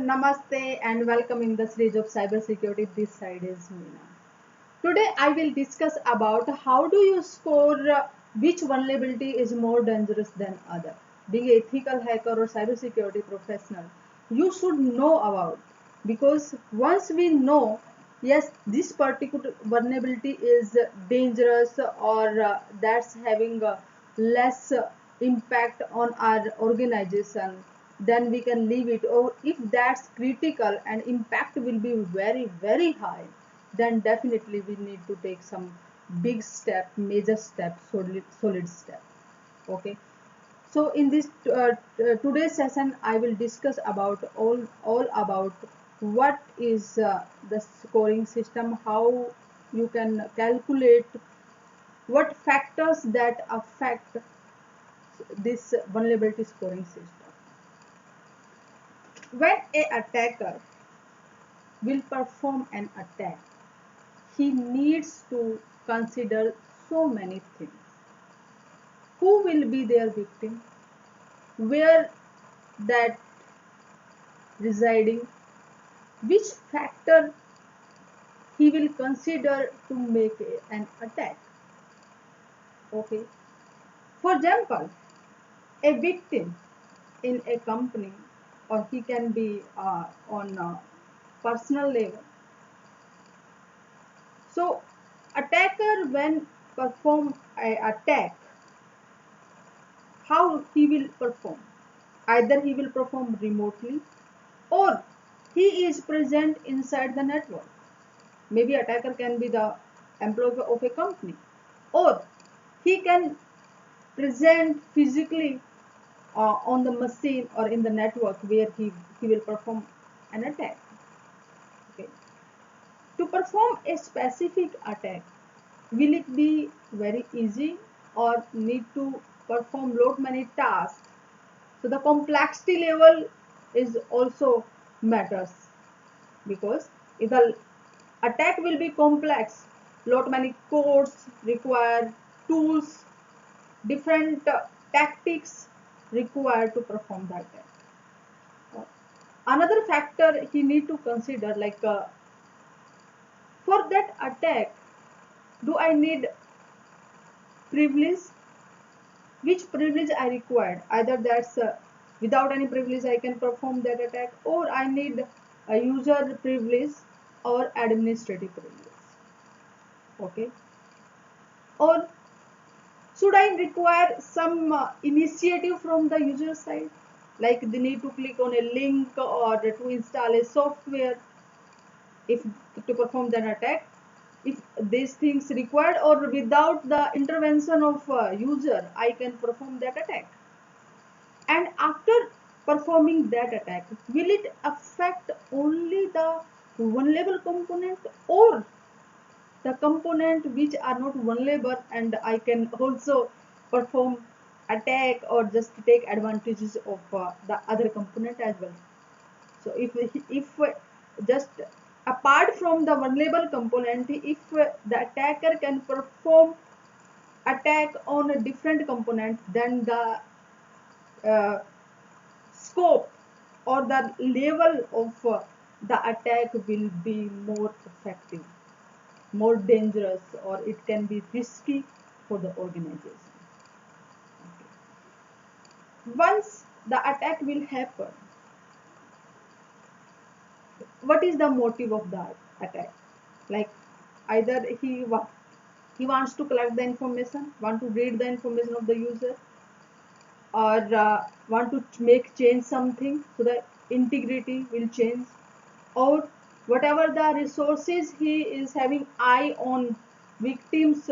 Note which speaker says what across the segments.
Speaker 1: Namaste and welcome in the series of cybersecurity. This side is Meena. Today I will discuss about how do you score which vulnerability is more dangerous than other. Being an ethical hacker or cybersecurity professional, you should know about, because once we know, yes, this particular vulnerability is dangerous or that's having less impact on our organization, then we can leave it. Or if that's critical and impact will be very high, then definitely we need to take some big step, major step, solid step. Okay, so in this today's session I will discuss about all about what is the scoring system, how you can calculate, what factors that affect this vulnerability scoring system. When a attacker will perform an attack, he needs to consider so many things. Who will be their victim? Where that residing? Which factor he will consider to make an attack? Okay. For example, a victim in a company, or he can be on a personal level. So, attacker when perform a attack, how he will perform? Either he will perform remotely or he is present inside the network. Maybe attacker can be the employee of a company, or he can present physically on the machine or in the network where he will perform an attack. Okay. To perform a specific attack, will it be very easy or need to perform lot many tasks? So the complexity level is also matters, because if the attack will be complex, lot many codes require, tools, different tactics required to perform the attack. Another factor he need to consider, like for that attack, do I need privilege? Which privilege I required? Either that's without any privilege I can perform that attack, or I need a user privilege or administrative privilege. Okay. Or should I require some initiative from the user side, like they need to click on a link or to install a software if to perform that attack? If these things required, or without the intervention of user, I can perform that attack. And after performing that attack, will it affect only the vulnerable component or the component which are not vulnerable, and I can also perform attack or just take advantages of the other component as well? So if just apart from the vulnerable component, if the attacker can perform attack on a different component, then the uh, scope or the level of the attack will be more effective, more dangerous, or it can be risky for the organization. Okay. Once the attack will happen, what is the motive of the attack? Like either he wants to collect the information, want to read the information of the user, or want to make change something so the integrity will change, or whatever the resources he is having eye on victims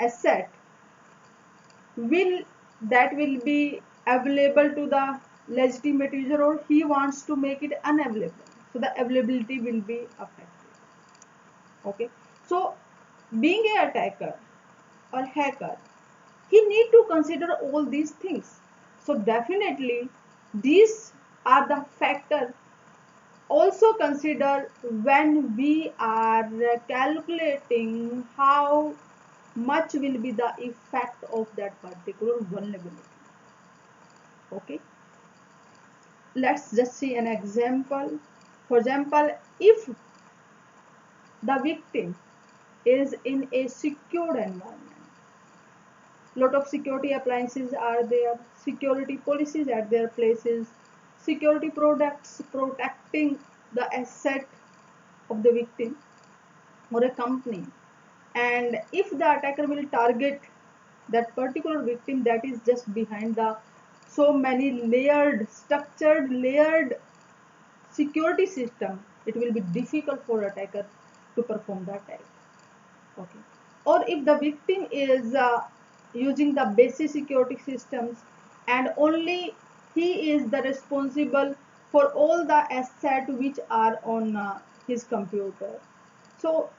Speaker 1: asset, will that will be available to the legitimate user, or he wants to make it unavailable, so the availability will be affected. Okay, so being a attacker or hacker, he need to consider all these things. So definitely these are the factors also consider when we are calculating how much will be the effect of that particular vulnerability. Okay. let's just see an example. For example, if the victim is in a secured environment, lot of security appliances are there, security policies at their places, security products protecting the asset of the victim or a company, and if the attacker will target that particular victim that is just behind the so many layered structured layered security system, it will be difficult for attacker to perform the attack. Okay. Or if the victim is using the basic security systems and only he is the responsible for all the assets which are on his computer, so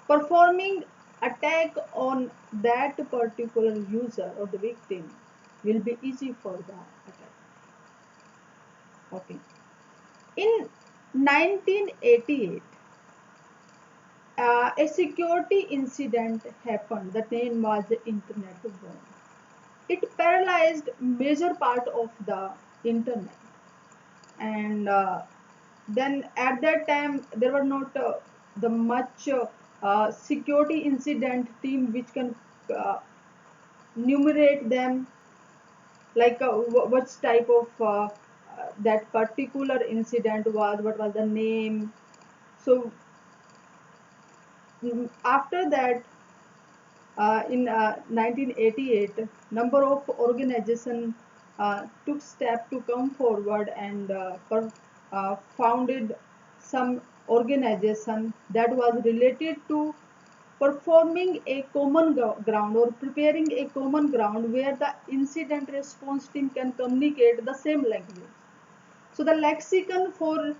Speaker 1: performing attack on that particular user or the victim will be easy for the attack. Okay. In 1988, a security incident happened. The name was the internet bomb. It paralyzed major part of the internet, and then at that time there were not the much security incident team which can uh, numerate them, like what type of that particular incident was, what was the name. So after that, in 1988, number of organizations took step to come forward and founded some organization that was related to performing a common ground or preparing a common ground where the incident response team can communicate the same language. So the lexicon for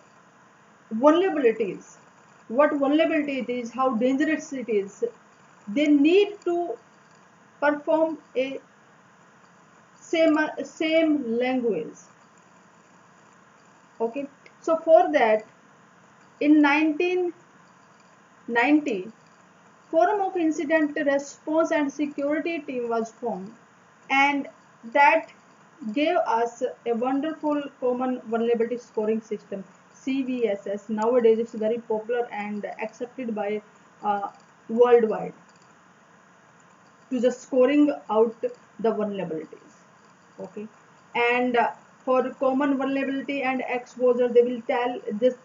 Speaker 1: vulnerabilities, what vulnerability it is, how dangerous it is, they need to perform a same language. Okay, so for that, in 1990, forum of incident response and security team was formed, and that gave us a wonderful common vulnerability scoring system, CVSS. Nowadays it's very popular and accepted by worldwide to just scoring out the vulnerabilities. Okay, and for common vulnerability and exposure, they will tell this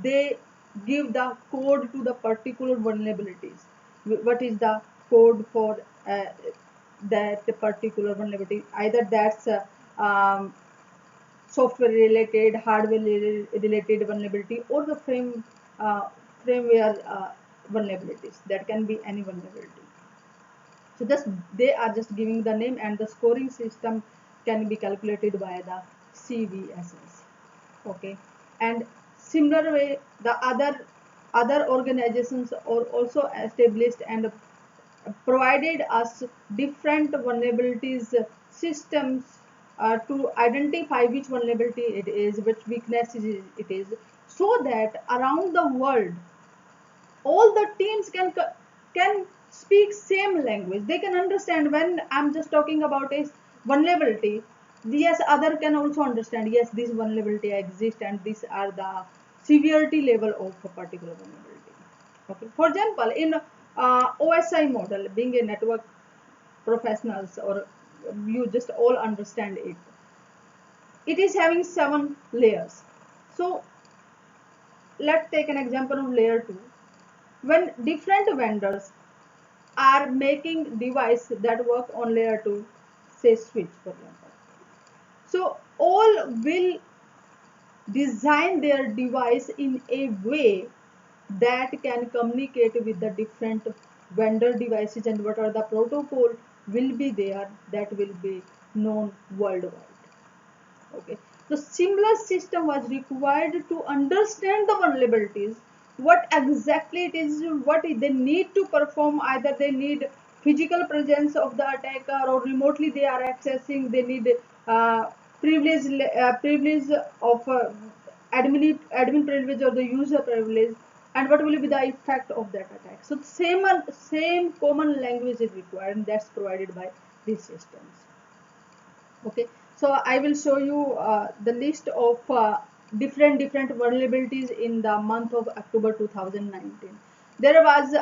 Speaker 1: they give the code to the particular vulnerabilities. What is the code for uh, that particular vulnerability? Either that's software related, hardware related vulnerability, or the firmware vulnerabilities. That can be any vulnerability. So just they are just giving the name, and the scoring system can be calculated by the CVSS. Okay, and similar way the other organizations are also established and provided us different vulnerabilities systems to identify which vulnerability it is, which weakness it is, so that around the world all the teams can speak same language. They can understand when I'm just talking about a vulnerability, yes, other can also understand, yes, this vulnerability exists and these are the severity level of a particular vulnerability. Okay, for example, in OSI model, being a network professionals, or you just all understand it, it is having 7 layers. So let's take an example of layer 2. When different vendors are making device that work on layer 2, say switch for example, so all will design their device in a way that can communicate with the different vendor devices, and what are the protocol will be there that will be known worldwide. Okay, the similar system was required to understand the vulnerabilities, what exactly it is, what they need to perform. Either they need physical presence of the attacker, or remotely they are accessing, they need uh, privilege of admin privilege or the user privilege, and what will be the effect of that attack. So same common language is required, and that's provided by these systems. Okay, So I will show you the list of different vulnerabilities in the month of October 2019. There was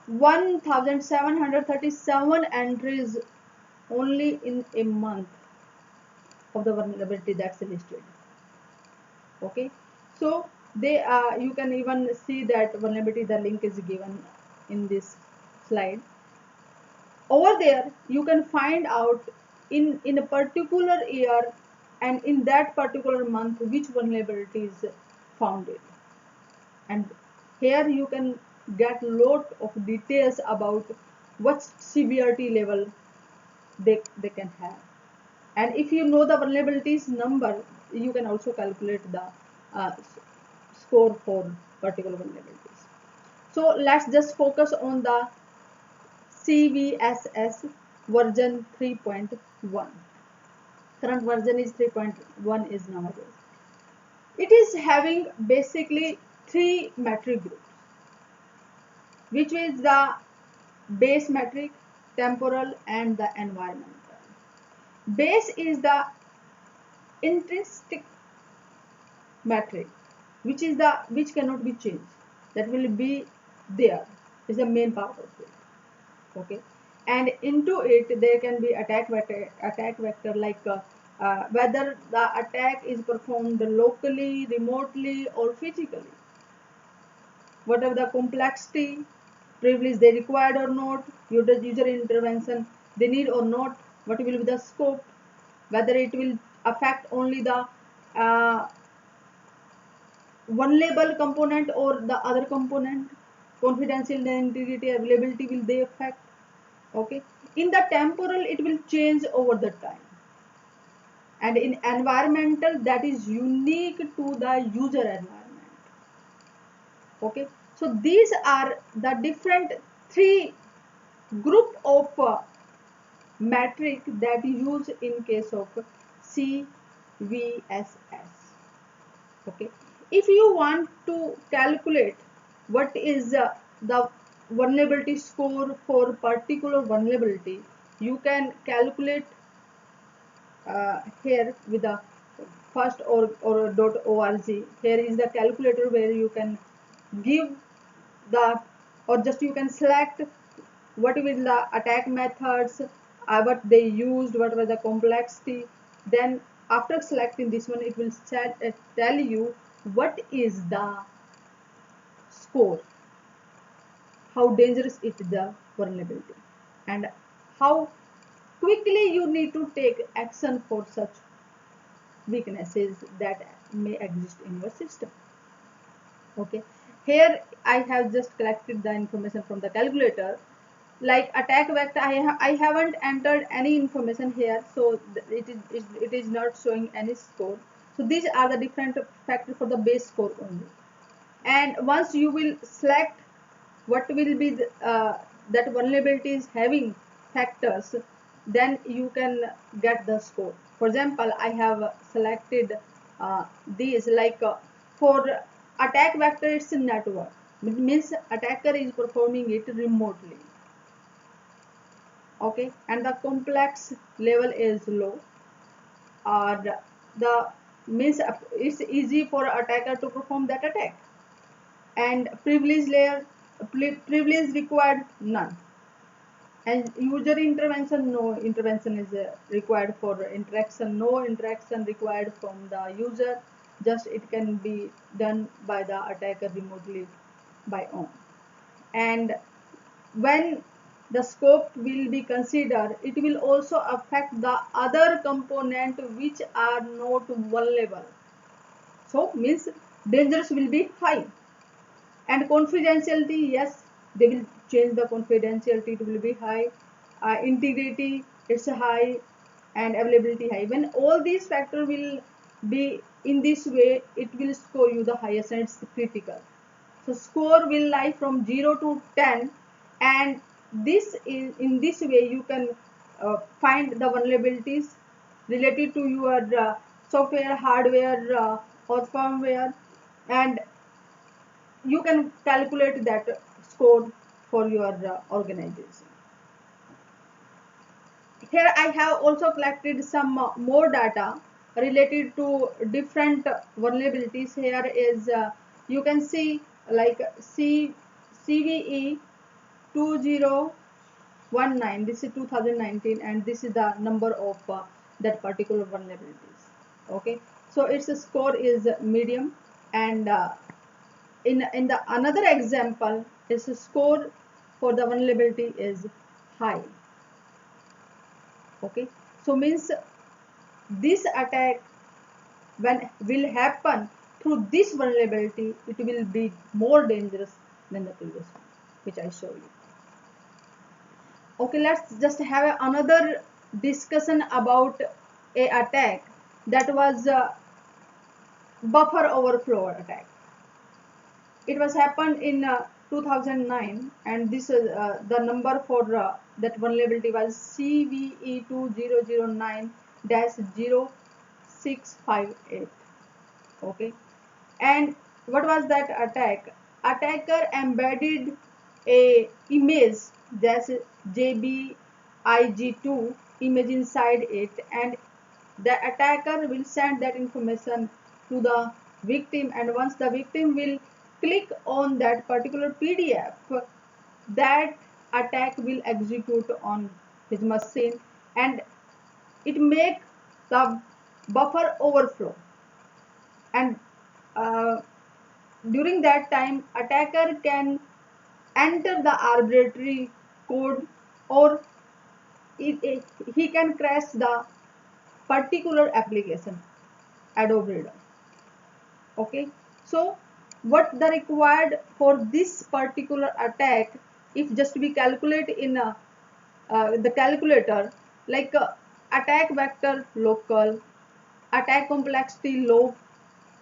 Speaker 1: 1737 entries only in a month of the vulnerability that's listed. Okay, so they you can even see that vulnerability, the link is given in this slide. Over there you can find out in a particular year and in that particular month which vulnerability is found it, and here you can get lot of details about what severity level they can have. And if you know the vulnerabilities number, you can also calculate the uh, score for particular vulnerabilities. So let's just focus on the CVSS version 3.1. Current version is 3.1 is nowadays. It is having basically three metric groups, which is the base metric, temporal, and the environmental. Base is the intrinsic metric, which cannot be changed, that will be there, is the main part of it. Okay, and into it there can be attack vector like whether the attack is performed locally, remotely, or physically, whatever the complexity, privilege they required or not, user intervention they need or not, what will be the scope, whether it will affect only the uh, one label component or the other component, confidential integrity, availability will they affect. Okay, in the temporal it will change over the time, and in environmental that is unique to the user environment. Okay, so these are the different three group of metric that use in case of CVSS. Okay, if you want to calculate what is the vulnerability score for particular vulnerability, you can calculate here with the first or .org. Here is the calculator where you can give the, or just you can select what will the attack methods, what they used, what was the complexity. Then after selecting this one, it will tell you what is the score, how dangerous is the vulnerability, and how quickly you need to take action for such weaknesses that may exist in your system. Okay, here I have just collected the information from the calculator. Like attack vector, I haven't entered any information here, so it is not showing any score. So these are the different factors for the base score only. And once you will select what will be the, that vulnerability is having factors, then you can get the score. For example, I have selected these like for attack vector, it's a network. It means attacker is performing it remotely. Okay, and the complex level is low, or the means it's easy for attacker to perform that attack. And privilege layer, privilege required none, and user intervention, no intervention is required for interaction, no interaction required from the user, just it can be done by the attacker remotely by own. And when the scope will be considered, it will also affect the other component which are not vulnerable, so means dangers will be high. And confidentiality, yes, they will change the confidentiality, it will be high, integrity it's high, and availability high. When all these factors will be in this way, it will score you the highest, and it's critical. So score will lie from 0 to 10, and this is in this way you can find the vulnerabilities related to your software, hardware, or firmware, and you can calculate that score for your organization. here I have also collected some more data related to different vulnerabilities. Here is you can see like CVE 2019, this is 2019, and this is the number of that particular vulnerabilities. Okay, so its score is medium, and in the another example, its score for the vulnerability is high. Okay, so means this attack when will happen through this vulnerability, it will be more dangerous than the previous one which I show you. Okay, let's just have another discussion about a attack that was buffer overflow attack. It was happened in 2009, and this is the number for that vulnerability was CVE 2009-0658. Okay, and what was that attack? Attacker embedded a image, that's JBIG2 image inside it, and the attacker will send that information to the victim, and once the victim will click on that particular PDF, that attack will execute on his machine, and it makes the buffer overflow, and uh, during that time attacker can enter the arbitrary code, or he can crash the particular application Adobe Reader. Okay, so what the required for this particular attack, if just we calculate in the calculator, like attack vector local, attack complexity low,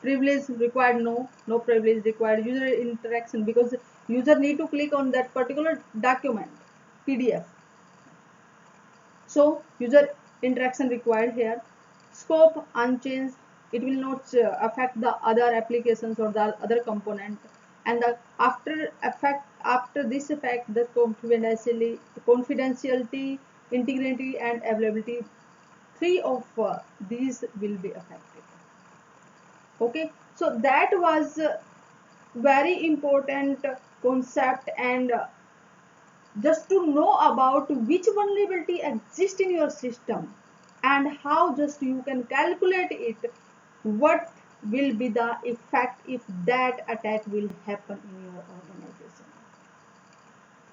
Speaker 1: privilege required no privilege required, user interaction because user need to click on that particular document PDF, so user interaction required here, scope unchanged, it will not affect the other applications or the other component, and the after this effect the confidentiality, integrity and availability, three of these will be affected. Okay, so that was very important concept, and just to know about which vulnerability exists in your system and how just you can calculate it, what will be the effect if that attack will happen in your organization.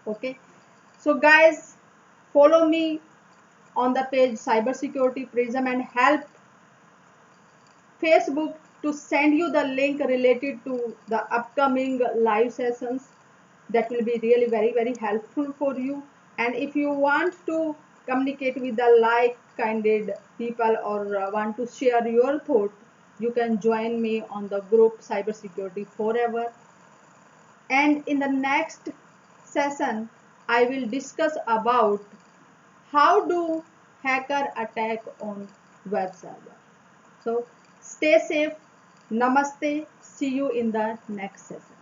Speaker 1: Okay, so guys, follow me on the page Cybersecurity Prism and help Facebook to send you the link related to the upcoming live sessions. That will be really very helpful for you. And if you want to communicate with the like-minded people or want to share your thought, you can join me on the group Cybersecurity Forever. And in the next session, I will discuss about how do hacker attack on web server. So stay safe. Namaste. See you in the next session.